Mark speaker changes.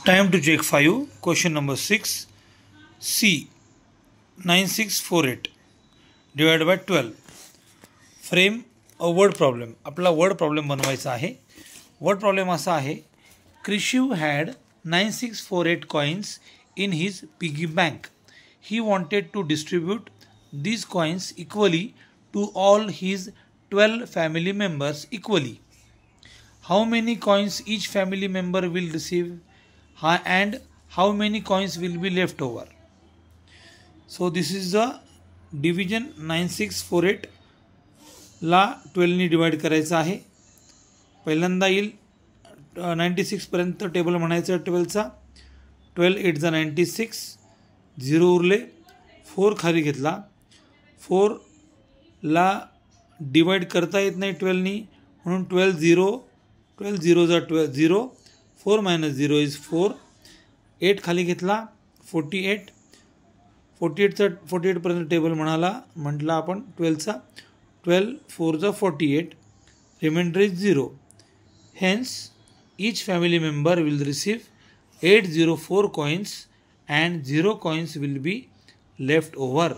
Speaker 1: Time to check 5. Question number 6. C. 9648 divided by 12. Frame a word problem. आपला word problem बनवायचा आहे. Word problem असा आहे. Krishu had 9648 coins in his piggy bank. He wanted to distribute these coins equally to all his 12 family members equally. How many coins each family member will receive and how many coins will be left over? So this is the division. 9648 ला 12 ने divide करायचं आहे. पहिल्यांदा येईल 96 पर्यंत table म्हणायचं 12चा. 12 8 जा 96, 0 उरले, 4 खाली घेतला. 4 ला डिवाइड करता येत नाही 12 नी, म्हणून 12 0 जा 0, 4 minus 0 is 4. 8 खाली घेतला, 48 पर्यंत टेबल म्हटला आपण 12चा. 12 4 जा 48, reminder is 0. Hence each family member will receive 804 coins and 0 coins will be left over.